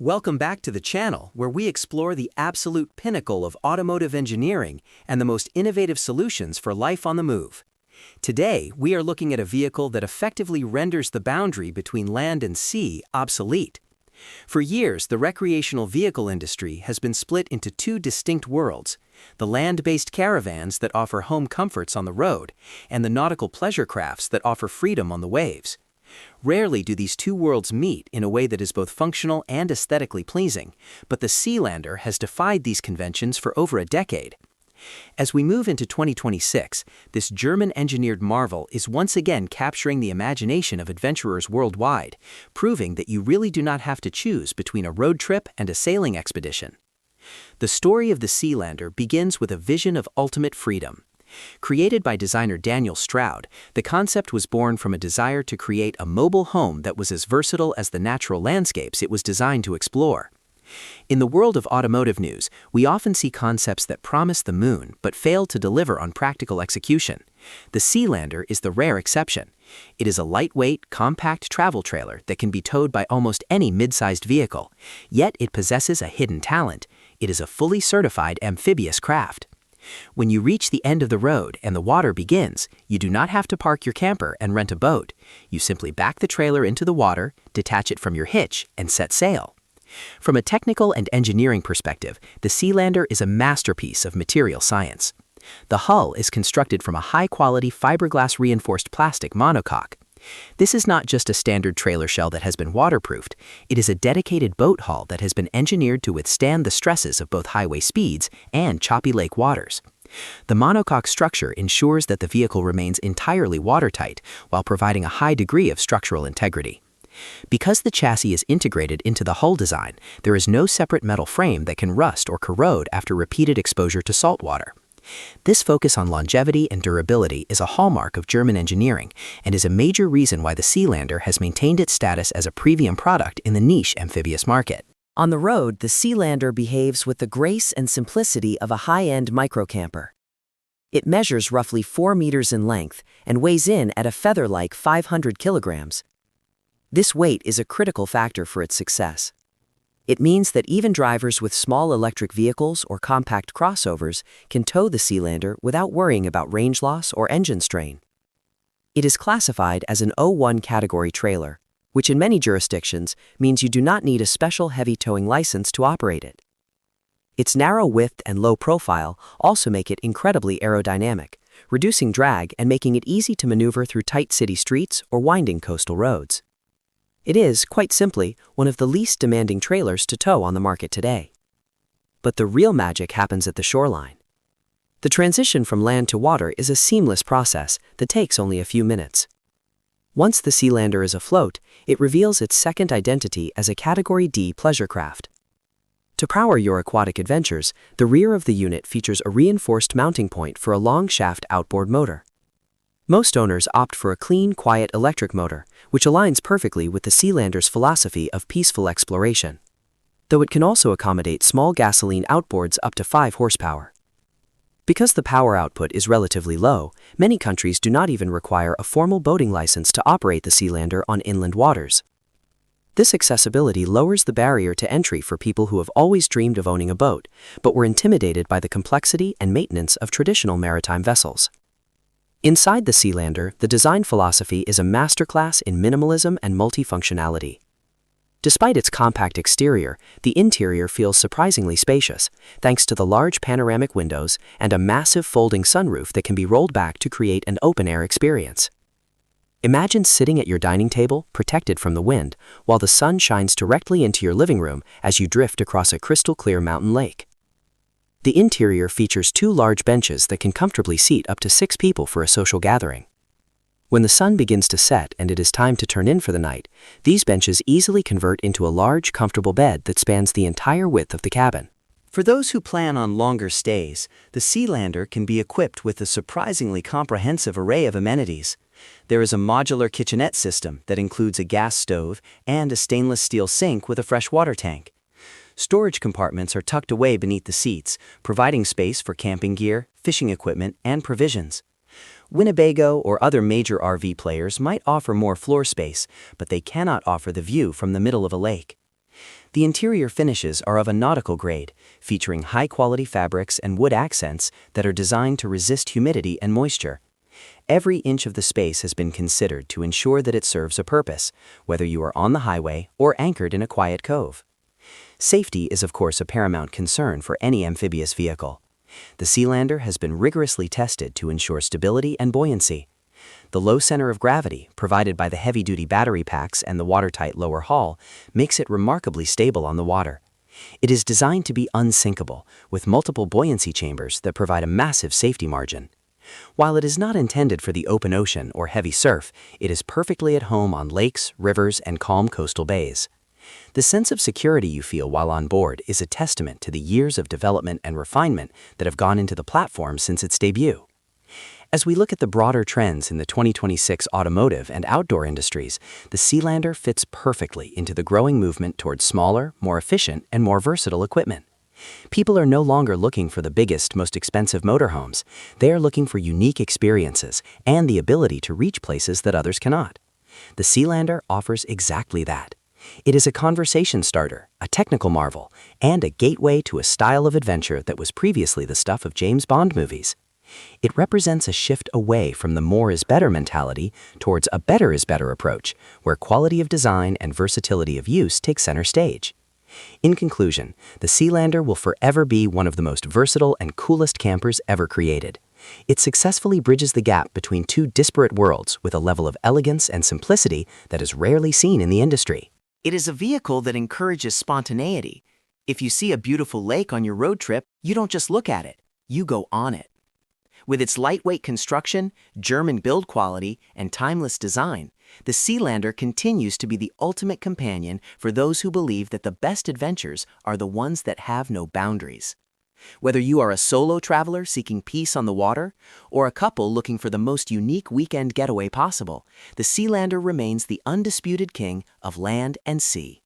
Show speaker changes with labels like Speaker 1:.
Speaker 1: Welcome back to the channel where we explore the absolute pinnacle of automotive engineering and the most innovative solutions for life on the move. Today, we are looking at a vehicle that effectively renders the boundary between land and sea obsolete. For years, the recreational vehicle industry has been split into two distinct worlds: the land-based caravans that offer home comforts on the road, and the nautical pleasure crafts that offer freedom on the waves. Rarely do these two worlds meet in a way that is both functional and aesthetically pleasing, but the Sealander has defied these conventions for over a decade. As we move into 2026, this German-engineered marvel is once again capturing the imagination of adventurers worldwide, proving that you really do not have to choose between a road trip and a sailing expedition. The story of the Sealander begins with a vision of ultimate freedom. Created by designer Daniel Stroud, the concept was born from a desire to create a mobile home that was as versatile as the natural landscapes it was designed to explore. In the world of automotive news, we often see concepts that promise the moon but fail to deliver on practical execution. The Sealander is the rare exception. It is a lightweight, compact travel trailer that can be towed by almost any mid-sized vehicle, yet it possesses a hidden talent. It is a fully certified amphibious craft. When you reach the end of the road and the water begins, you do not have to park your camper and rent a boat. You simply back the trailer into the water, detach it from your hitch, and set sail. From a technical and engineering perspective, the Sealander is a masterpiece of material science. The hull is constructed from a high-quality fiberglass-reinforced plastic monocoque. This is not just a standard trailer shell that has been waterproofed. It is a dedicated boat hull that has been engineered to withstand the stresses of both highway speeds and choppy lake waters. The monocoque structure ensures that the vehicle remains entirely watertight while providing a high degree of structural integrity. Because the chassis is integrated into the hull design, there is no separate metal frame that can rust or corrode after repeated exposure to salt water. This focus on longevity and durability is a hallmark of German engineering and is a major reason why the Sealander has maintained its status as a premium product in the niche amphibious market.
Speaker 2: On the road, the Sealander behaves with the grace and simplicity of a high-end microcamper. It measures roughly 4 meters in length and weighs in at a feather-like 500 kilograms. This weight is a critical factor for its success. It means that even drivers with small electric vehicles or compact crossovers can tow the Sealander without worrying about range loss or engine strain. It is classified as an O1 category trailer, which in many jurisdictions means you do not need a special heavy towing license to operate it. Its narrow width and low profile also make it incredibly aerodynamic, reducing drag and making it easy to maneuver through tight city streets or winding coastal roads. It is, quite simply, one of the least demanding trailers to tow on the market today. But the real magic happens at the shoreline. The transition from land to water is a seamless process that takes only a few minutes. Once the Sealander is afloat, it reveals its second identity as a Category D pleasure craft. To power your aquatic adventures, the rear of the unit features a reinforced mounting point for a long-shaft outboard motor. Most owners opt for a clean, quiet electric motor, which aligns perfectly with the Sealander's philosophy of peaceful exploration, though it can also accommodate small gasoline outboards up to 5 horsepower. Because the power output is relatively low, many countries do not even require a formal boating license to operate the Sealander on inland waters. This accessibility lowers the barrier to entry for people who have always dreamed of owning a boat, but were intimidated by the complexity and maintenance of traditional maritime vessels. Inside the Sealander, the design philosophy is a masterclass in minimalism and multifunctionality. Despite its compact exterior, the interior feels surprisingly spacious, thanks to the large panoramic windows and a massive folding sunroof that can be rolled back to create an open-air experience. Imagine sitting at your dining table, protected from the wind, while the sun shines directly into your living room as you drift across a crystal-clear mountain lake. The interior features 2 large benches that can comfortably seat up to 6 people for a social gathering. When the sun begins to set and it is time to turn in for the night, these benches easily convert into a large, comfortable bed that spans the entire width of the cabin.
Speaker 1: For those who plan on longer stays, the Sealander can be equipped with a surprisingly comprehensive array of amenities. There is a modular kitchenette system that includes a gas stove and a stainless steel sink with a fresh water tank. Storage compartments are tucked away beneath the seats, providing space for camping gear, fishing equipment, and provisions. Winnebago or other major RV players might offer more floor space, but they cannot offer the view from the middle of a lake. The interior finishes are of a nautical grade, featuring high-quality fabrics and wood accents that are designed to resist humidity and moisture. Every inch of the space has been considered to ensure that it serves a purpose, whether you are on the highway or anchored in a quiet cove. Safety is of course a paramount concern for any amphibious vehicle. The Sealander has been rigorously tested to ensure stability and buoyancy. The low center of gravity, provided by the heavy-duty battery packs and the watertight lower hull, makes it remarkably stable on the water. It is designed to be unsinkable, with multiple buoyancy chambers that provide a massive safety margin. While it is not intended for the open ocean or heavy surf, it is perfectly at home on lakes, rivers, and calm coastal bays. The sense of security you feel while on board is a testament to the years of development and refinement that have gone into the platform since its debut. As we look at the broader trends in the 2026 automotive and outdoor industries, the Sealander fits perfectly into the growing movement towards smaller, more efficient, and more versatile equipment. People are no longer looking for the biggest, most expensive motorhomes. They are looking for unique experiences and the ability to reach places that others cannot. The Sealander offers exactly that. It is a conversation starter, a technical marvel, and a gateway to a style of adventure that was previously the stuff of James Bond movies. It represents a shift away from the more is better mentality towards a better is better approach, where quality of design and versatility of use take center stage. In conclusion, the Sealander will forever be one of the most versatile and coolest campers ever created. It successfully bridges the gap between two disparate worlds with a level of elegance and simplicity that is rarely seen in the industry.
Speaker 2: It is a vehicle that encourages spontaneity. If you see a beautiful lake on your road trip, you don't just look at it, you go on it. With its lightweight construction, German build quality, and timeless design, the Sealander continues to be the ultimate companion for those who believe that the best adventures are the ones that have no boundaries. Whether you are a solo traveler seeking peace on the water, or a couple looking for the most unique weekend getaway possible, the Sealander remains the undisputed king of land and sea.